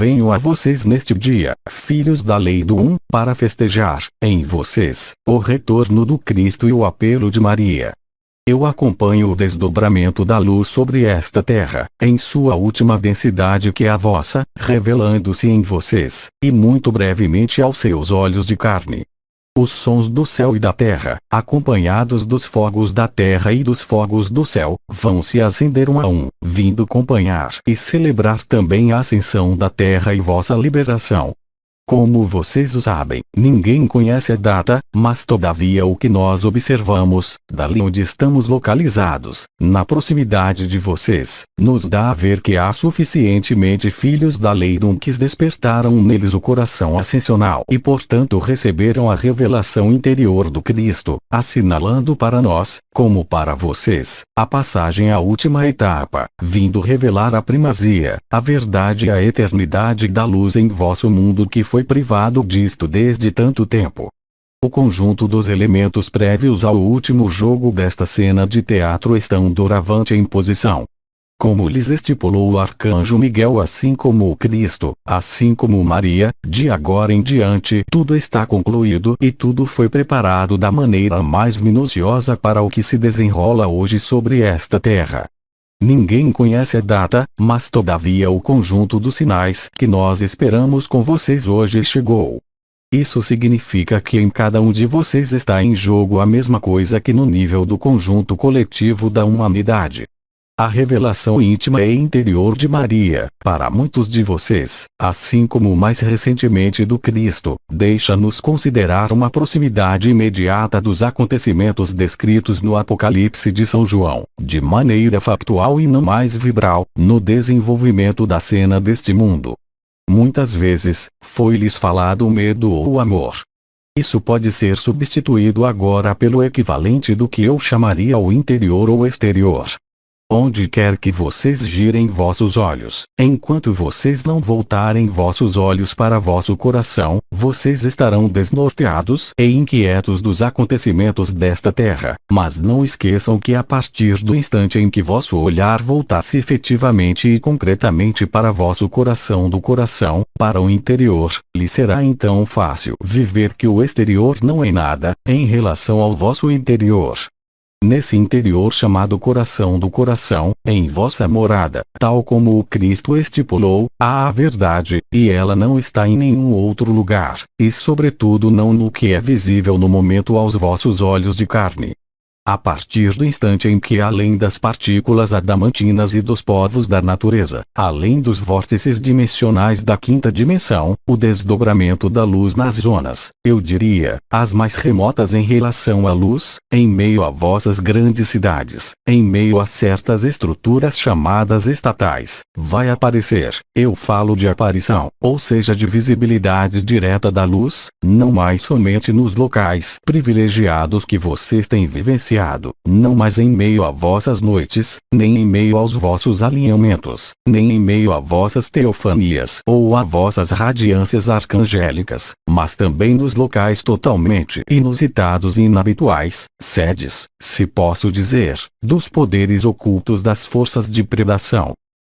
venho a vocês neste dia, filhos da lei do para festejar, em vocês, o retorno do Cristo e o apelo de Maria. Eu acompanho o desdobramento da luz sobre esta terra, em sua última densidade que é a vossa, revelando-se em vocês, e muito brevemente aos seus olhos de carne. Os sons do céu e da terra, acompanhados dos fogos da terra e dos fogos do céu, vão se acender um a um, vindo acompanhar e celebrar também a ascensão da terra e vossa liberação. Como vocês o sabem, ninguém conhece a data, mas todavia o que nós observamos, dali onde estamos localizados, na proximidade de vocês, nos dá a ver que há suficientemente filhos da lei que despertaram neles o coração ascensional e portanto receberam a revelação interior do Cristo, assinalando para nós, como para vocês, a passagem à última etapa, vindo revelar a primazia, a verdade e a eternidade da luz em vosso mundo que foi privado disto desde tanto tempo. O conjunto dos elementos prévios ao último jogo desta cena de teatro estão doravante em posição. Como lhes estipulou o arcanjo Miguel, assim como o Cristo, assim como Maria, de agora em diante tudo está concluído e tudo foi preparado da maneira mais minuciosa para o que se desenrola hoje sobre esta terra. Ninguém conhece a data, mas todavia o conjunto dos sinais que nós esperamos com vocês hoje chegou. Isso significa que em cada um de vocês está em jogo a mesma coisa que no nível do conjunto coletivo da humanidade. A revelação íntima e interior de Maria, para muitos de vocês, assim como mais recentemente do Cristo, deixa-nos considerar uma proximidade imediata dos acontecimentos descritos no Apocalipse de São João, de maneira factual e não mais vibral, no desenvolvimento da cena deste mundo. Muitas vezes, foi-lhes falado o medo ou o amor. Isso pode ser substituído agora pelo equivalente do que eu chamaria o interior ou exterior. Onde quer que vocês girem vossos olhos, enquanto vocês não voltarem vossos olhos para vosso coração, vocês estarão desnorteados e inquietos dos acontecimentos desta terra. Mas não esqueçam que a partir do instante em que vosso olhar voltasse efetivamente e concretamente para vosso coração do coração, para o interior, lhe será então fácil viver que o exterior não é nada, em relação ao vosso interior. Nesse interior chamado coração do coração, em vossa morada, tal como o Cristo estipulou, há a verdade, e ela não está em nenhum outro lugar, e sobretudo não no que é visível no momento aos vossos olhos de carne. A partir do instante em que além das partículas adamantinas e dos povos da natureza, além dos vórtices dimensionais da quinta dimensão, o desdobramento da luz nas zonas, eu diria, as mais remotas em relação à luz, em meio a vossas grandes cidades, em meio a certas estruturas chamadas estatais, vai aparecer, eu falo de aparição, ou seja de visibilidade direta da luz, não mais somente nos locais privilegiados que vocês têm vivenciado, não mais em meio a vossas noites, nem em meio aos vossos alinhamentos, nem em meio a vossas teofanias ou a vossas radiâncias arcangélicas, mas também nos locais totalmente inusitados e inabituais, sedes, se posso dizer, dos poderes ocultos das forças de predação.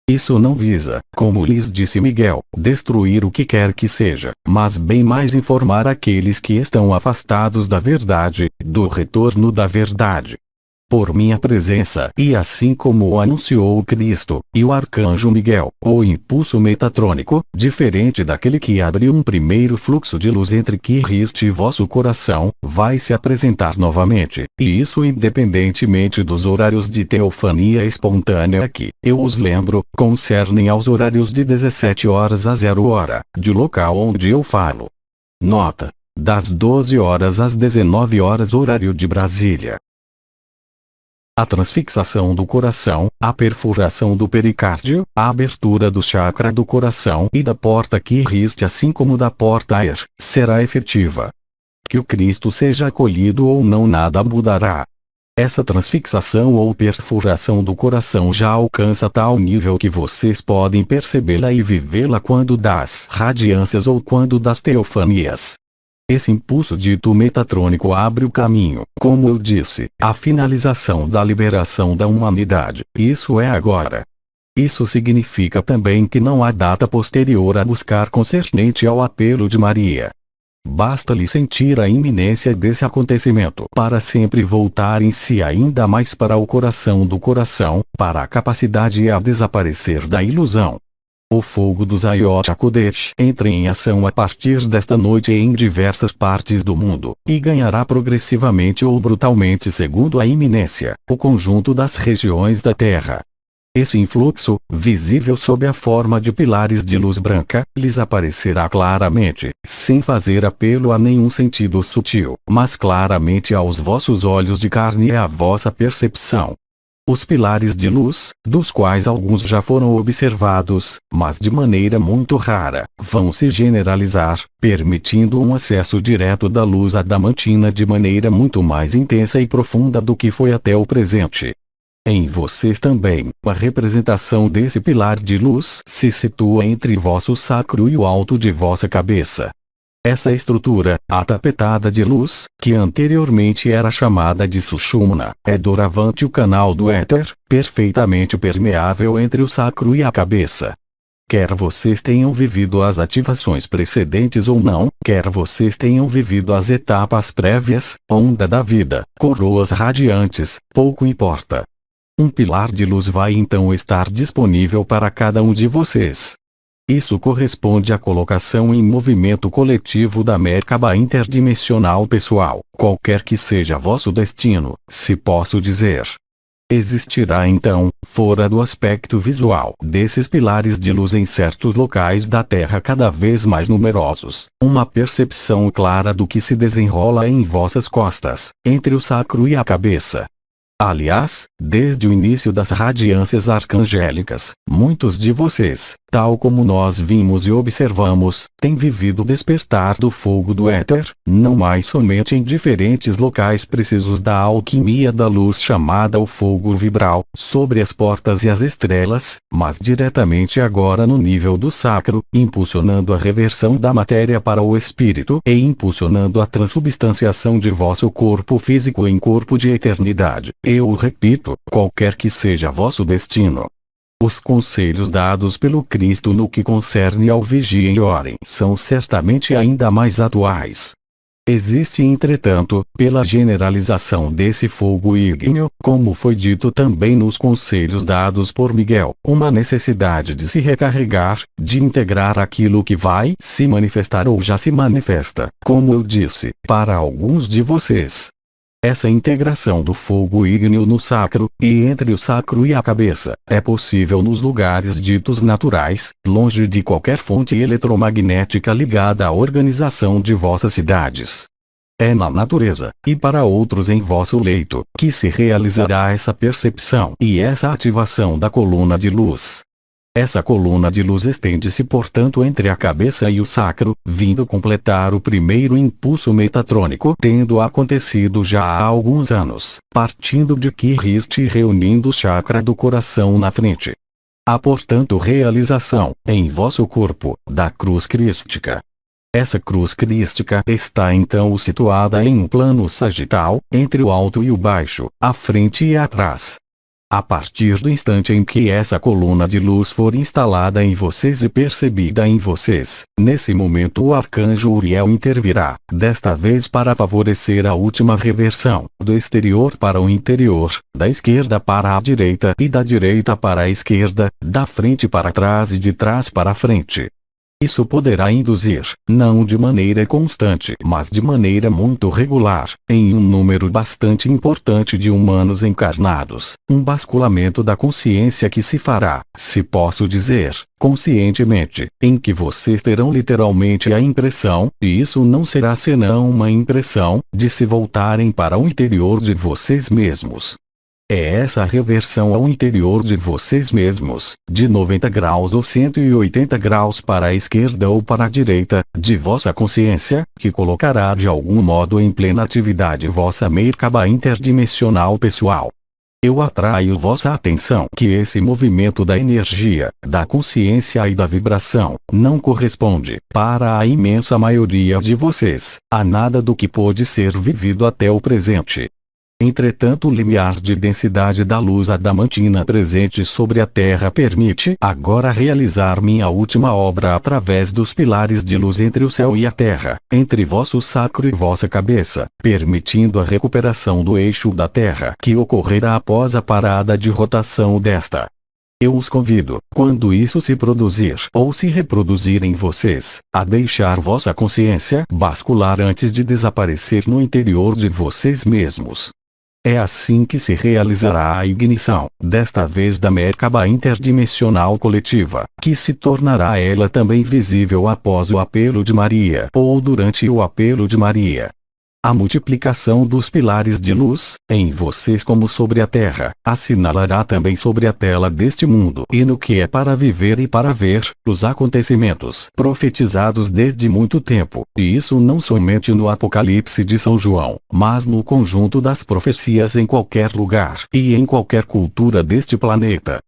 Isso não visa, como lhes disse Miguel, destruir o que quer que seja, mas bem mais informar aqueles que estão afastados da verdade, do retorno da verdade. Por minha presença, e assim como o anunciou o Cristo, e o arcanjo Miguel, o impulso metatrônico, diferente daquele que abre um primeiro fluxo de luz entre Cristo e vosso coração, vai se apresentar novamente, e isso independentemente dos horários de teofania espontânea que, eu os lembro, concernem aos horários de 17 horas a 0 hora, de local onde eu falo. Nota: das 12 horas às 19 horas horário de Brasília. A transfixação do coração, a perfuração do pericárdio, a abertura do chakra do coração e da porta Cristo assim como da porta Air, será efetiva. Que o Cristo seja acolhido ou não nada mudará. Essa transfixação ou perfuração do coração já alcança tal nível que vocês podem percebê-la e vivê-la quando das radiâncias ou quando das teofanias. Esse impulso dito metatrônico abre o caminho, como eu disse, à finalização da liberação da humanidade. Isso é agora. Isso significa também que não há data posterior a buscar concernente ao apelo de Maria. Basta-lhe sentir a iminência desse acontecimento para sempre voltar em si ainda mais para o coração do coração, para a capacidade a desaparecer da ilusão. O fogo dos Ayot HaKodesh entra em ação a partir desta noite em diversas partes do mundo, e ganhará progressivamente ou brutalmente segundo a iminência, o conjunto das regiões da Terra. Esse influxo, visível sob a forma de pilares de luz branca, lhes aparecerá claramente, sem fazer apelo a nenhum sentido sutil, mas claramente aos vossos olhos de carne e à vossa percepção. Os pilares de luz, dos quais alguns já foram observados, mas de maneira muito rara, vão se generalizar, permitindo um acesso direto da luz adamantina de maneira muito mais intensa e profunda do que foi até o presente. Em vocês também, a representação desse pilar de luz se situa entre vosso sacro e o alto de vossa cabeça. Essa estrutura, atapetada de luz, que anteriormente era chamada de Sushumna, é doravante o canal do éter, perfeitamente permeável entre o sacro e a cabeça. Quer vocês tenham vivido as ativações precedentes ou não, quer vocês tenham vivido as etapas prévias, onda da vida, coroas radiantes, pouco importa. Um pilar de luz vai então estar disponível para cada um de vocês. Isso corresponde à colocação em movimento coletivo da Merkaba interdimensional pessoal, qualquer que seja vosso destino, se posso dizer. Existirá então, fora do aspecto visual desses pilares de luz em certos locais da Terra cada vez mais numerosos, uma percepção clara do que se desenrola em vossas costas, entre o sacro e a cabeça. Aliás, desde o início das radiâncias arcangélicas, muitos de vocês, tal como nós vimos e observamos, têm vivido o despertar do fogo do éter, não mais somente em diferentes locais precisos da alquimia da luz chamada o fogo vibral, sobre as portas e as estrelas, mas diretamente agora no nível do sacro, impulsionando a reversão da matéria para o espírito e impulsionando a transubstanciação de vosso corpo físico em corpo de eternidade. Eu o repito, qualquer que seja vosso destino. Os conselhos dados pelo Cristo no que concerne ao vigiem e orem são certamente ainda mais atuais. Existe entretanto, pela generalização desse fogo ígneo, como foi dito também nos conselhos dados por Miguel, uma necessidade de se recarregar, de integrar aquilo que vai se manifestar ou já se manifesta, como eu disse, para alguns de vocês. Essa integração do fogo ígneo no sacro, e entre o sacro e a cabeça, é possível nos lugares ditos naturais, longe de qualquer fonte eletromagnética ligada à organização de vossas cidades. É na natureza, e para outros em vosso leito, que se realizará essa percepção e essa ativação da coluna de luz. Essa coluna de luz estende-se portanto entre a cabeça e o sacro, vindo completar o primeiro impulso metatrônico tendo acontecido já há alguns anos, partindo de Kirist e reunindo o chakra do coração na frente. Há portanto realização, em vosso corpo, da cruz crística. Essa cruz crística está então situada em um plano sagital, entre o alto e o baixo, à frente e atrás. A partir do instante em que essa coluna de luz for instalada em vocês e percebida em vocês, nesse momento o arcanjo Uriel intervirá, desta vez para favorecer a última reversão, do exterior para o interior, da esquerda para a direita e da direita para a esquerda, da frente para trás e de trás para a frente. Isso poderá induzir, não de maneira constante, mas de maneira muito regular, em um número bastante importante de humanos encarnados, um basculamento da consciência que se fará, se posso dizer, conscientemente, em que vocês terão literalmente a impressão, e isso não será senão uma impressão, de se voltarem para o interior de vocês mesmos. É essa reversão ao interior de vocês mesmos, de 90 graus ou 180 graus para a esquerda ou para a direita, de vossa consciência, que colocará de algum modo em plena atividade vossa Merkaba interdimensional pessoal. Eu atraio vossa atenção que esse movimento da energia, da consciência e da vibração, não corresponde, para a imensa maioria de vocês, a nada do que pôde ser vivido até o presente. Entretanto, o limiar de densidade da luz adamantina presente sobre a Terra permite agora realizar minha última obra através dos pilares de luz entre o céu e a Terra, entre vosso sacro e vossa cabeça, permitindo a recuperação do eixo da Terra que ocorrerá após a parada de rotação desta. Eu os convido, quando isso se produzir ou se reproduzir em vocês, a deixar vossa consciência bascular antes de desaparecer no interior de vocês mesmos. É assim que se realizará a ignição, desta vez da Merkaba interdimensional coletiva, que se tornará ela também visível após o apelo de Maria ou durante o apelo de Maria. A multiplicação dos pilares de luz, em vocês como sobre a Terra, assinalará também sobre a tela deste mundo e no que é para viver e para ver, os acontecimentos profetizados desde muito tempo, e isso não somente no Apocalipse de São João, mas no conjunto das profecias em qualquer lugar e em qualquer cultura deste planeta.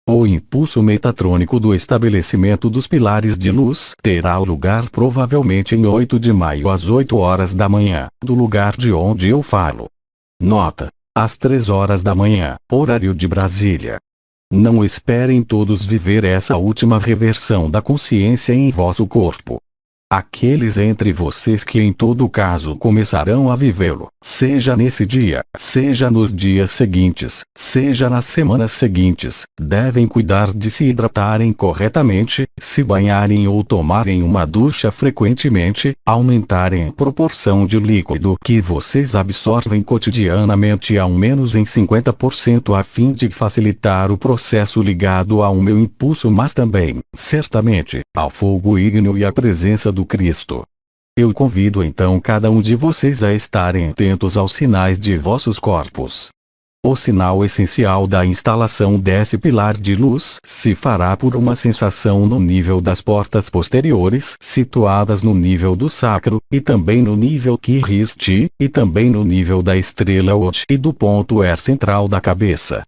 O impulso metatrônico do estabelecimento dos pilares de luz terá lugar provavelmente em 8 de maio às 8 horas da manhã, do lugar de onde eu falo. Nota: às 3 horas da manhã, horário de Brasília. Não esperem todos viver essa última reversão da consciência em vosso corpo. Aqueles entre vocês que em todo caso começarão a vivê-lo, seja nesse dia, seja nos dias seguintes, seja nas semanas seguintes, devem cuidar de se hidratarem corretamente, se banharem ou tomarem uma ducha frequentemente, aumentarem a proporção de líquido que vocês absorvem cotidianamente ao menos em 50% a fim de facilitar o processo ligado ao meu impulso, mas também, certamente, ao fogo ígneo e à presença do Cristo. Eu convido então cada um de vocês a estarem atentos aos sinais de vossos corpos. O sinal essencial da instalação desse pilar de luz se fará por uma sensação no nível das portas posteriores, situadas no nível do sacro, e também no nível Kiristi, e também no nível da estrela Ot e do ponto Er central da cabeça.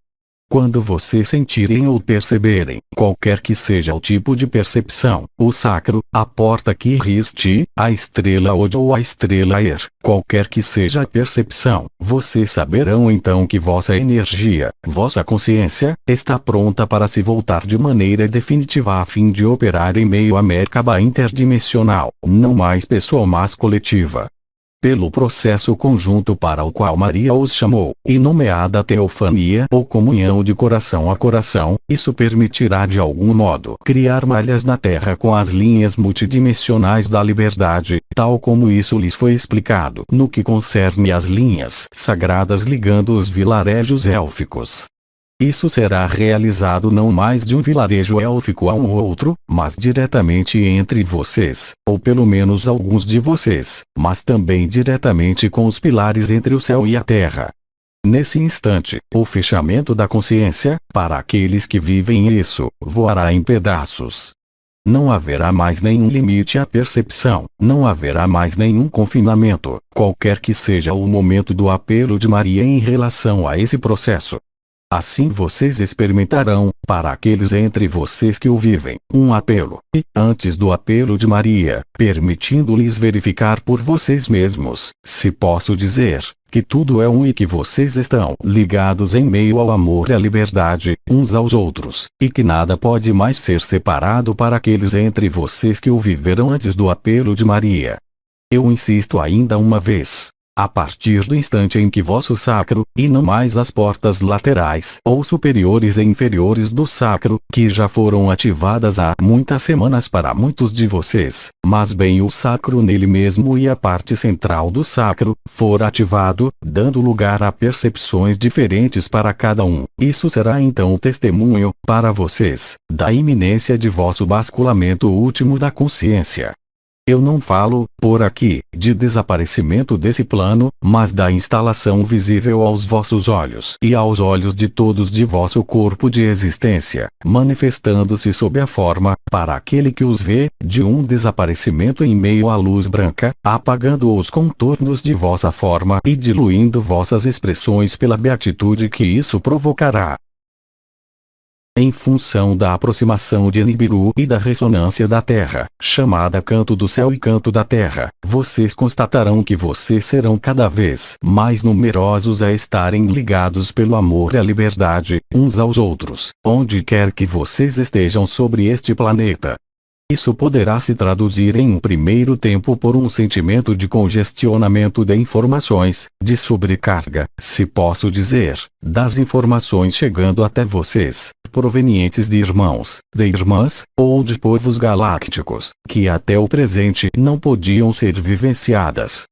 Quando vocês sentirem ou perceberem, qualquer que seja o tipo de percepção, o sacro, a porta Kiristi, a estrela Od ou a estrela Er, qualquer que seja a percepção, vocês saberão então que vossa energia, vossa consciência, está pronta para se voltar de maneira definitiva a fim de operar em meio à Merkaba interdimensional, não mais pessoal mas coletiva. Pelo processo conjunto para o qual Maria os chamou, e nomeada teofania ou comunhão de coração a coração, isso permitirá de algum modo criar malhas na Terra com as linhas multidimensionais da liberdade, tal como isso lhes foi explicado no que concerne às linhas sagradas ligando os vilarejos élficos. Isso será realizado não mais de um vilarejo élfico a um outro, mas diretamente entre vocês, ou pelo menos alguns de vocês, mas também diretamente com os pilares entre o céu e a terra. Nesse instante, o fechamento da consciência, para aqueles que vivem isso, voará em pedaços. Não haverá mais nenhum limite à percepção, não haverá mais nenhum confinamento, qualquer que seja o momento do apelo de Maria em relação a esse processo. Assim vocês experimentarão, para aqueles entre vocês que o vivem, um apelo, e, antes do apelo de Maria, permitindo-lhes verificar por vocês mesmos, se posso dizer, que tudo é um e que vocês estão ligados em meio ao amor e à liberdade, uns aos outros, e que nada pode mais ser separado para aqueles entre vocês que o viveram antes do apelo de Maria. Eu insisto ainda uma vez. A partir do instante em que vosso sacro, e não mais as portas laterais ou superiores e inferiores do sacro, que já foram ativadas há muitas semanas para muitos de vocês, mas bem o sacro nele mesmo e a parte central do sacro, for ativado, dando lugar a percepções diferentes para cada um, isso será então o testemunho, para vocês, da iminência de vosso basculamento último da consciência. Eu não falo, por aqui, de desaparecimento desse plano, mas da instalação visível aos vossos olhos e aos olhos de todos de vosso corpo de existência, manifestando-se sob a forma, para aquele que os vê, de um desaparecimento em meio à luz branca, apagando os contornos de vossa forma e diluindo vossas expressões pela beatitude que isso provocará. Em função da aproximação de Nibiru e da ressonância da Terra, chamada canto do céu e canto da Terra, vocês constatarão que vocês serão cada vez mais numerosos a estarem ligados pelo amor e a liberdade, uns aos outros, onde quer que vocês estejam sobre este planeta. Isso poderá se traduzir em um primeiro tempo por um sentimento de congestionamento de informações, de sobrecarga, se posso dizer, das informações chegando até vocês, provenientes de irmãos, de irmãs, ou de povos galácticos, que até o presente não podiam ser vivenciadas.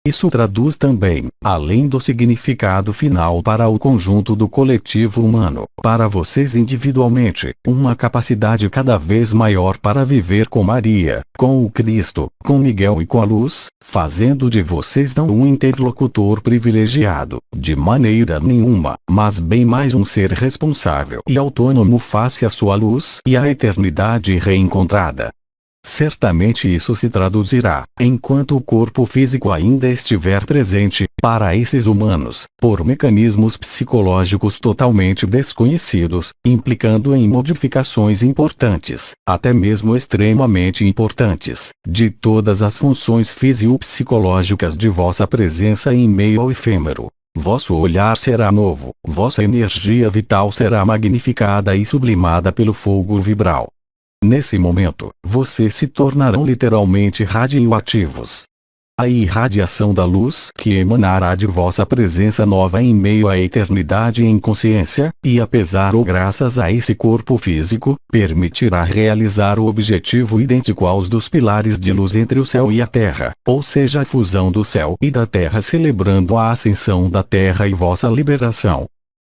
Isso traduz também, além do significado final para o conjunto do coletivo humano, para vocês individualmente, uma capacidade cada vez maior para viver com Maria, com o Cristo, com Miguel e com a luz, fazendo de vocês não um interlocutor privilegiado, de maneira nenhuma, mas bem mais um ser responsável e autônomo face à sua luz e à eternidade reencontrada. Certamente isso se traduzirá, enquanto o corpo físico ainda estiver presente, para esses humanos, por mecanismos psicológicos totalmente desconhecidos, implicando em modificações importantes, até mesmo extremamente importantes, de todas as funções fisiopsicológicas de vossa presença em meio ao efêmero. Vosso olhar será novo, vossa energia vital será magnificada e sublimada pelo fogo vibral. Nesse momento, vocês se tornarão literalmente radioativos. A irradiação da luz que emanará de vossa presença nova em meio à eternidade em consciência, e apesar ou graças a esse corpo físico, permitirá realizar o objetivo idêntico aos dos pilares de luz entre o céu e a terra, ou seja a fusão do céu e da terra celebrando a ascensão da terra e vossa liberação.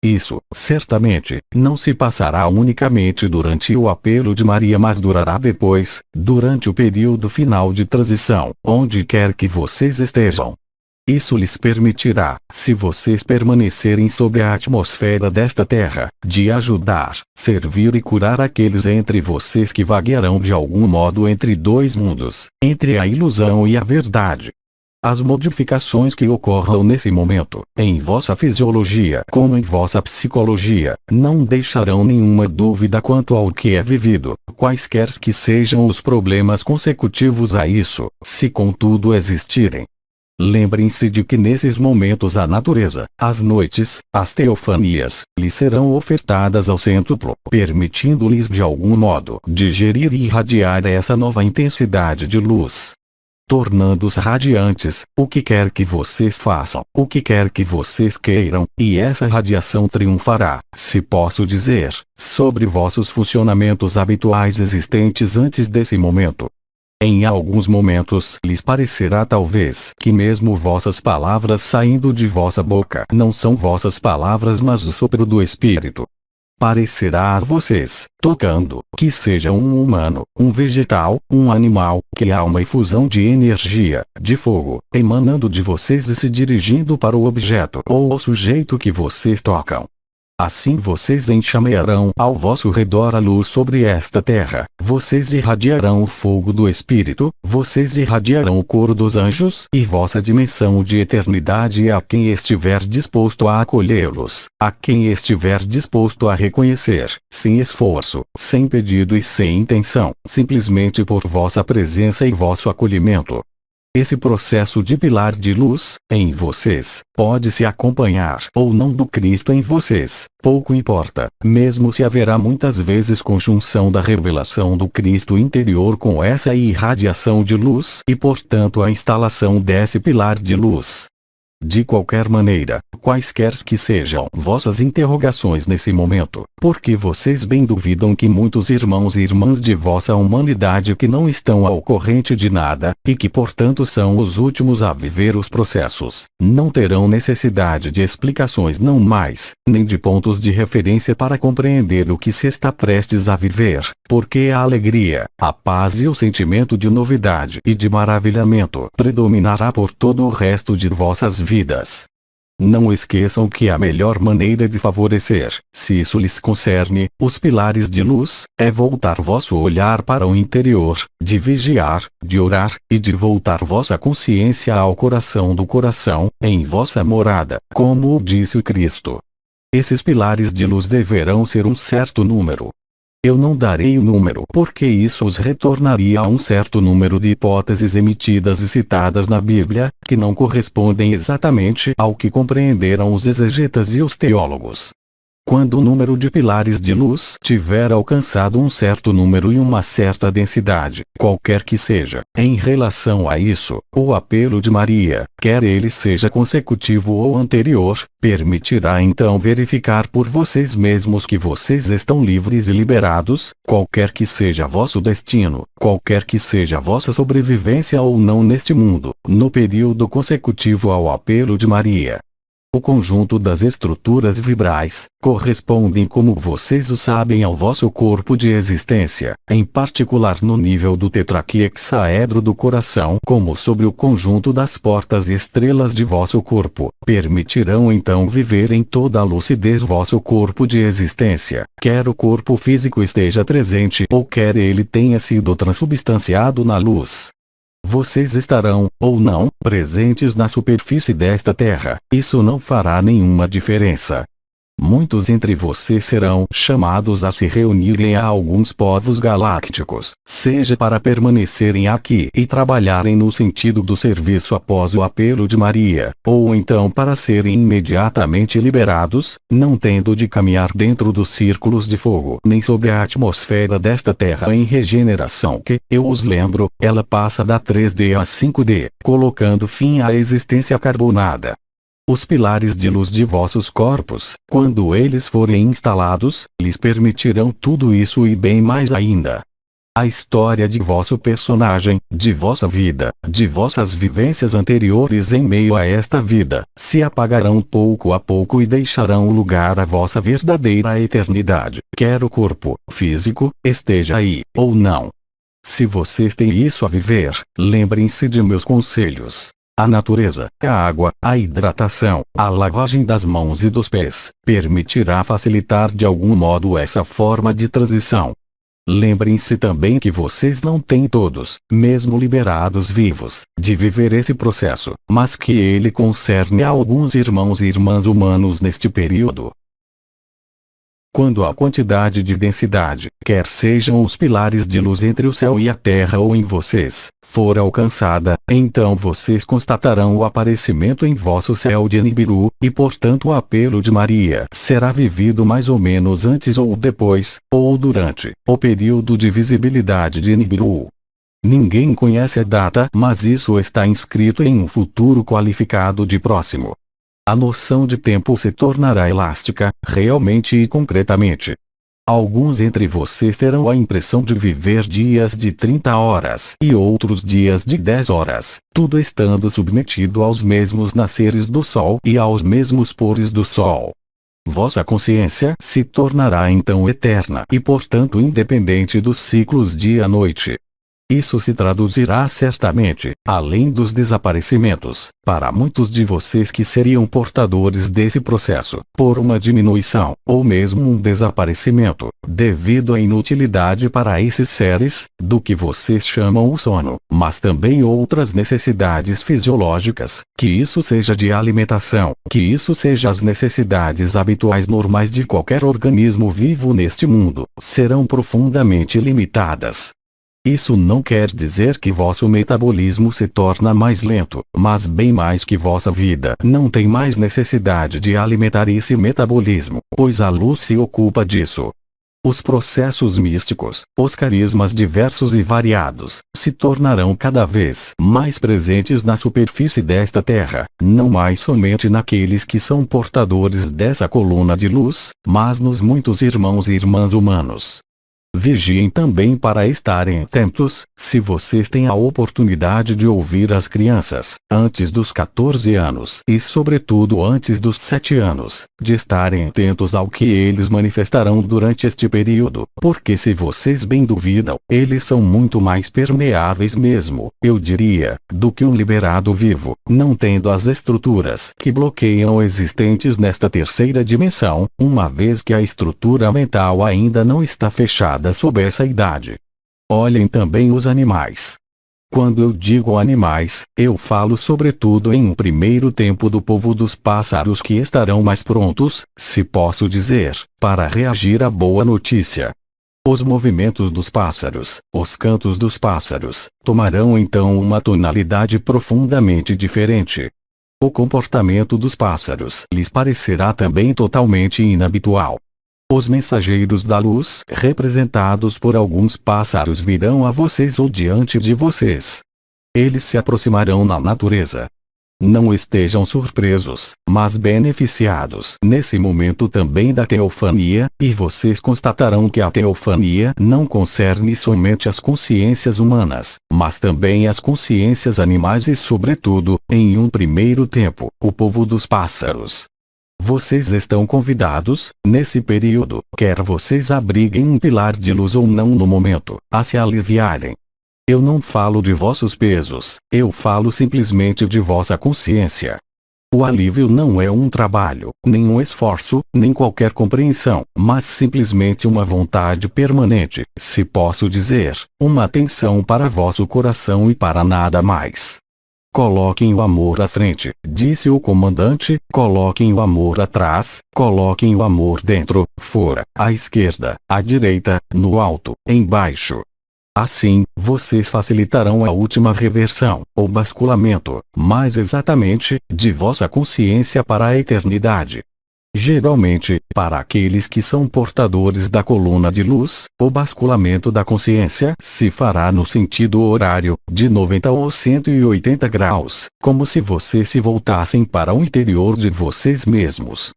Isso, certamente, não se passará unicamente durante o apelo de Maria, mas durará depois, durante o período final de transição, onde quer que vocês estejam. Isso lhes permitirá, se vocês permanecerem sob a atmosfera desta terra, de ajudar, servir e curar aqueles entre vocês que vaguearão de algum modo entre dois mundos, entre a ilusão e a verdade. As modificações que ocorram nesse momento, em vossa fisiologia como em vossa psicologia, não deixarão nenhuma dúvida quanto ao que é vivido, quaisquer que sejam os problemas consecutivos a isso, se contudo existirem. Lembrem-se de que nesses momentos a natureza, as noites, as teofanias, lhes serão ofertadas ao cêntuplo, permitindo-lhes de algum modo digerir e irradiar essa nova intensidade de luz, tornando-os radiantes, o que quer que vocês façam, o que quer que vocês queiram, e essa radiação triunfará, se posso dizer, sobre vossos funcionamentos habituais existentes antes desse momento. Em alguns momentos lhes parecerá talvez que mesmo vossas palavras saindo de vossa boca não são vossas palavras mas o sopro do Espírito. Parecerá a vocês, tocando, que seja um humano, um vegetal, um animal, que há uma efusão de energia, de fogo, emanando de vocês e se dirigindo para o objeto ou ao sujeito que vocês tocam. Assim vocês enxamearão ao vosso redor a luz sobre esta terra, vocês irradiarão o fogo do Espírito, vocês irradiarão o coro dos anjos e vossa dimensão de eternidade a quem estiver disposto a acolhê-los, a quem estiver disposto a reconhecer, sem esforço, sem pedido e sem intenção, simplesmente por vossa presença e vosso acolhimento. Esse processo de pilar de luz, em vocês, pode se acompanhar ou não do Cristo em vocês, pouco importa, mesmo se haverá muitas vezes conjunção da revelação do Cristo interior com essa irradiação de luz e portanto a instalação desse pilar de luz. De qualquer maneira, quaisquer que sejam vossas interrogações nesse momento, porque vocês bem duvidam que muitos irmãos e irmãs de vossa humanidade que não estão ao corrente de nada, e que portanto são os últimos a viver os processos, não terão necessidade de explicações não mais, nem de pontos de referência para compreender o que se está prestes a viver, porque a alegria, a paz e o sentimento de novidade e de maravilhamento predominará por todo o resto de vossas vidas. Não esqueçam que a melhor maneira de favorecer, se isso lhes concerne, os pilares de luz, é voltar vosso olhar para o interior, de vigiar, de orar, e de voltar vossa consciência ao coração do coração, em vossa morada, como o disse o Cristo. Esses pilares de luz deverão ser um certo número. Eu não darei o número porque isso os retornaria a um certo número de hipóteses emitidas e citadas na Bíblia, que não correspondem exatamente ao que compreenderam os exegetas e os teólogos. Quando o número de pilares de luz tiver alcançado um certo número e uma certa densidade, qualquer que seja, em relação a isso, o apelo de Maria, quer ele seja consecutivo ou anterior, permitirá então verificar por vocês mesmos que vocês estão livres e liberados, qualquer que seja vosso destino, qualquer que seja vossa sobrevivência ou não neste mundo, no período consecutivo ao apelo de Maria. O conjunto das estruturas vibrais, correspondem como vocês o sabem ao vosso corpo de existência, em particular no nível do tetraquiexaedro do coração como sobre o conjunto das portas e estrelas de vosso corpo, permitirão então viver em toda a lucidez vosso corpo de existência, quer o corpo físico esteja presente ou quer ele tenha sido transubstanciado na luz. Vocês estarão, ou não, presentes na superfície desta terra, isso não fará nenhuma diferença. Muitos entre vocês serão chamados a se reunirem a alguns povos galácticos, seja para permanecerem aqui e trabalharem no sentido do serviço após o apelo de Maria, ou então para serem imediatamente liberados, não tendo de caminhar dentro dos círculos de fogo nem sobre a atmosfera desta terra em regeneração que, eu os lembro, ela passa da 3D a 5D, colocando fim à existência carbonada. Os pilares de luz de vossos corpos, quando eles forem instalados, lhes permitirão tudo isso e bem mais ainda. A história de vosso personagem, de vossa vida, de vossas vivências anteriores em meio a esta vida, se apagarão pouco a pouco e deixarão lugar à vossa verdadeira eternidade, quer o corpo físico esteja aí, ou não. Se vocês têm isso a viver, lembrem-se de meus conselhos. A natureza, a água, a hidratação, a lavagem das mãos e dos pés, permitirá facilitar de algum modo essa forma de transição. Lembrem-se também que vocês não têm todos, mesmo liberados vivos, de viver esse processo, mas que ele concerne a alguns irmãos e irmãs humanos neste período. Quando a quantidade de densidade, quer sejam os pilares de luz entre o céu e a terra ou em vocês, for alcançada, então vocês constatarão o aparecimento em vosso céu de Nibiru, e portanto o apelo de Maria será vivido mais ou menos antes ou depois, ou durante, o período de visibilidade de Nibiru. Ninguém conhece a data, mas isso está inscrito em um futuro qualificado de próximo. A noção de tempo se tornará elástica, realmente e concretamente. Alguns entre vocês terão a impressão de viver dias de 30 horas e outros dias de 10 horas, tudo estando submetido aos mesmos nasceres do Sol e aos mesmos pores do Sol. Vossa consciência se tornará então eterna e portanto independente dos ciclos dia-noite. Isso se traduzirá certamente, além dos desaparecimentos, para muitos de vocês que seriam portadores desse processo, por uma diminuição, ou mesmo um desaparecimento, devido à inutilidade para esses seres, do que vocês chamam o sono, mas também outras necessidades fisiológicas, que isso seja de alimentação, que isso seja as necessidades habituais normais de qualquer organismo vivo neste mundo, serão profundamente limitadas. Isso não quer dizer que vosso metabolismo se torna mais lento, mas bem mais que vossa vida não tem mais necessidade de alimentar esse metabolismo, pois a luz se ocupa disso. Os processos místicos, os carismas diversos e variados, se tornarão cada vez mais presentes na superfície desta terra, não mais somente naqueles que são portadores dessa coluna de luz, mas nos muitos irmãos e irmãs humanos. Vigiem também para estarem atentos, se vocês têm a oportunidade de ouvir as crianças, antes dos 14 anos e sobretudo antes dos 7 anos, de estarem atentos ao que eles manifestarão durante este período, porque se vocês bem duvidam, eles são muito mais permeáveis mesmo, eu diria, do que um liberado vivo, não tendo as estruturas que bloqueiam existentes nesta terceira dimensão, uma vez que a estrutura mental ainda não está fechada sob essa idade. Olhem também os animais. Quando eu digo animais, eu falo sobretudo em um primeiro tempo do povo dos pássaros que estarão mais prontos, se posso dizer, para reagir à boa notícia. Os movimentos dos pássaros, os cantos dos pássaros, tomarão então uma tonalidade profundamente diferente. O comportamento dos pássaros lhes parecerá também totalmente inabitual. Os mensageiros da luz, representados por alguns pássaros, virão a vocês ou diante de vocês. Eles se aproximarão na natureza. Não estejam surpresos, mas beneficiados nesse momento também da teofania, e vocês constatarão que a teofania não concerne somente as consciências humanas, mas também as consciências animais e sobretudo, em um primeiro tempo, o povo dos pássaros. Vocês estão convidados, nesse período, quer vocês abriguem um pilar de luz ou não no momento, a se aliviarem. Eu não falo de vossos pesos, eu falo simplesmente de vossa consciência. O alívio não é um trabalho, nem um esforço, nem qualquer compreensão, mas simplesmente uma vontade permanente, se posso dizer, uma atenção para vosso coração e para nada mais. Coloquem o amor à frente, disse o comandante, coloquem o amor atrás, coloquem o amor dentro, fora, à esquerda, à direita, no alto, embaixo. Assim, vocês facilitarão a última reversão, ou basculamento, mais exatamente, de vossa consciência para a eternidade. Geralmente, para aqueles que são portadores da coluna de luz, o basculamento da consciência se fará no sentido horário, de 90 ou 180 graus, como se vocês se voltassem para o interior de vocês mesmos.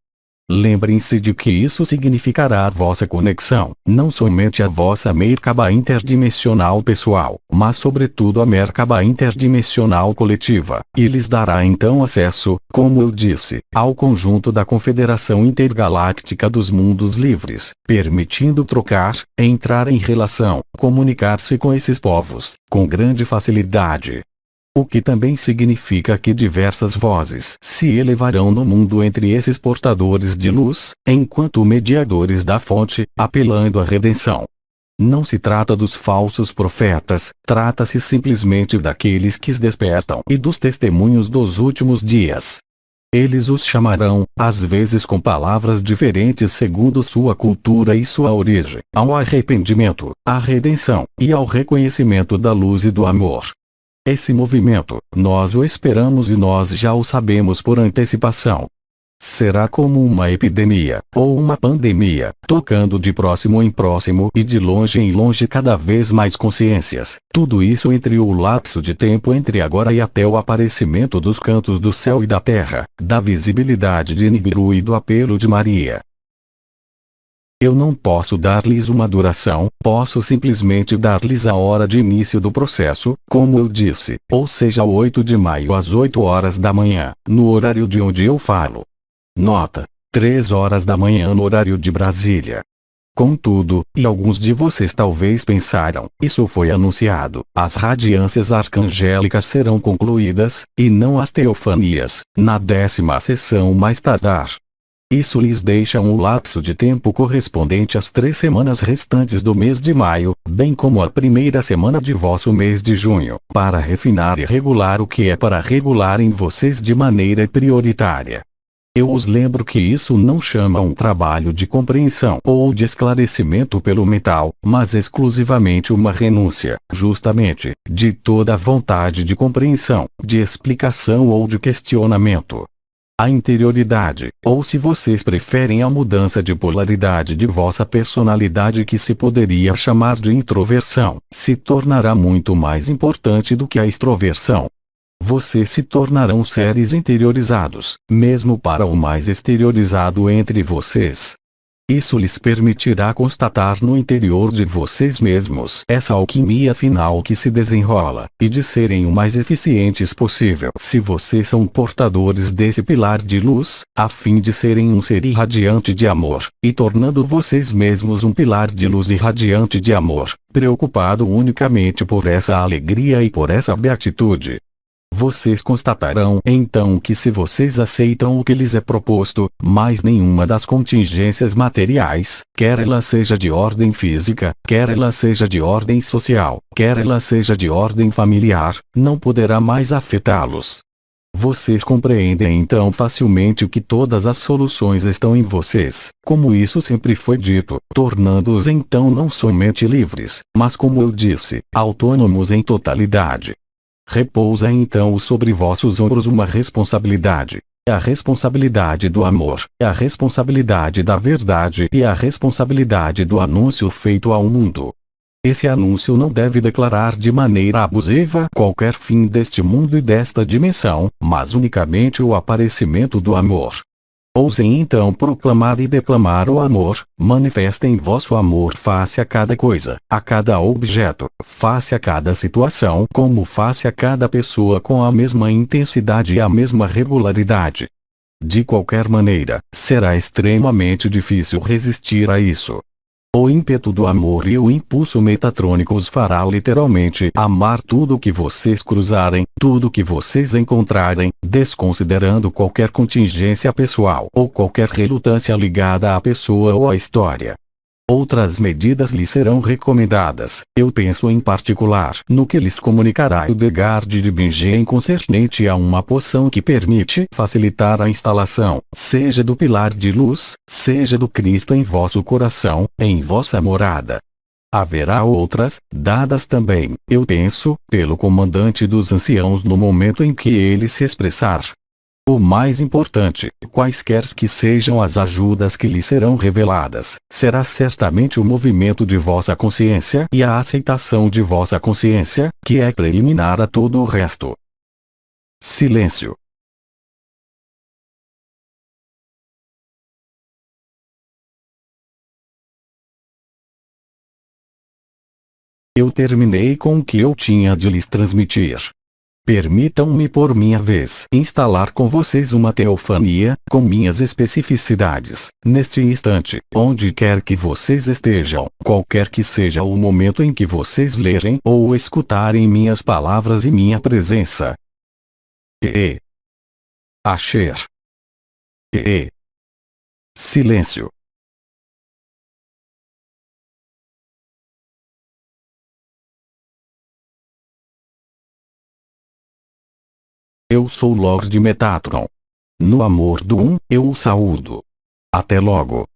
Lembrem-se de que isso significará a vossa conexão, não somente a vossa Merkaba interdimensional pessoal, mas sobretudo a Merkaba interdimensional coletiva, e lhes dará então acesso, como eu disse, ao conjunto da Confederação Intergaláctica dos Mundos Livres, permitindo trocar, entrar em relação, comunicar-se com esses povos, com grande facilidade. O que também significa que diversas vozes se elevarão no mundo entre esses portadores de luz, enquanto mediadores da fonte, apelando à redenção. Não se trata dos falsos profetas, trata-se simplesmente daqueles que se despertam e dos testemunhos dos últimos dias. Eles os chamarão, às vezes com palavras diferentes segundo sua cultura e sua origem, ao arrependimento, à redenção, e ao reconhecimento da luz e do amor. Esse movimento, nós o esperamos e nós já o sabemos por antecipação. Será como uma epidemia, ou uma pandemia, tocando de próximo em próximo e de longe em longe cada vez mais consciências, tudo isso entre o lapso de tempo entre agora e até o aparecimento dos cantos do céu e da terra, da visibilidade de Nibiru e do apelo de Maria. Eu não posso dar-lhes uma duração, posso simplesmente dar-lhes a hora de início do processo, como eu disse, ou seja 8 de maio às 8 horas da manhã, no horário de onde eu falo. Nota: 3 horas da manhã no horário de Brasília. Contudo, e alguns de vocês talvez pensaram, isso foi anunciado, as radiâncias arcangélicas serão concluídas, e não as teofanias, na 10ª sessão mais tardar. Isso lhes deixa um lapso de tempo correspondente às 3 semanas restantes do mês de maio, bem como a primeira semana de vosso mês de junho, para refinar e regular o que é para regular em vocês de maneira prioritária. Eu os lembro que isso não chama um trabalho de compreensão ou de esclarecimento pelo mental, mas exclusivamente uma renúncia, justamente, de toda a vontade de compreensão, de explicação ou de questionamento. A interioridade, ou se vocês preferem a mudança de polaridade de vossa personalidade que se poderia chamar de introversão, se tornará muito mais importante do que a extroversão. Vocês se tornarão seres interiorizados, mesmo para o mais exteriorizado entre vocês. Isso lhes permitirá constatar no interior de vocês mesmos essa alquimia final que se desenrola, e de serem o mais eficientes possível se vocês são portadores desse pilar de luz, a fim de serem um ser irradiante de amor, e tornando vocês mesmos um pilar de luz irradiante de amor, preocupado unicamente por essa alegria e por essa beatitude. Vocês constatarão então que se vocês aceitam o que lhes é proposto, mais nenhuma das contingências materiais, quer ela seja de ordem física, quer ela seja de ordem social, quer ela seja de ordem familiar, não poderá mais afetá-los. Vocês compreendem então facilmente que todas as soluções estão em vocês, como isso sempre foi dito, tornando-os então não somente livres, mas como eu disse, autônomos em totalidade. Repousa então sobre vossos ombros uma responsabilidade. A responsabilidade do amor, a responsabilidade da verdade e a responsabilidade do anúncio feito ao mundo. Esse anúncio não deve declarar de maneira abusiva qualquer fim deste mundo e desta dimensão, mas unicamente o aparecimento do amor. Ousem então proclamar e declamar o amor, manifestem vosso amor face a cada coisa, a cada objeto, face a cada situação, como face a cada pessoa com a mesma intensidade e a mesma regularidade. De qualquer maneira, será extremamente difícil resistir a isso. O ímpeto do amor e o impulso metatrônico os fará literalmente amar tudo que vocês cruzarem, tudo que vocês encontrarem, desconsiderando qualquer contingência pessoal ou qualquer relutância ligada à pessoa ou à história. Outras medidas lhes serão recomendadas. Eu penso em particular no que lhes comunicará Hildegard de Bingen concernente a uma poção que permite facilitar a instalação, seja do pilar de luz, seja do Cristo em vosso coração, em vossa morada. Haverá outras, dadas também, eu penso, pelo comandante dos anciãos no momento em que ele se expressar. O mais importante, quaisquer que sejam as ajudas que lhe serão reveladas, será certamente o movimento de vossa consciência e a aceitação de vossa consciência, que é preliminar a todo o resto. Silêncio. Eu terminei com o que eu tinha de lhes transmitir. Permitam-me por minha vez instalar com vocês uma teofania, com minhas especificidades, neste instante, onde quer que vocês estejam, qualquer que seja o momento em que vocês lerem ou escutarem minhas palavras e minha presença. Asher. Silêncio. Eu sou Lord Metatron. No amor do eu o saúdo. Até logo.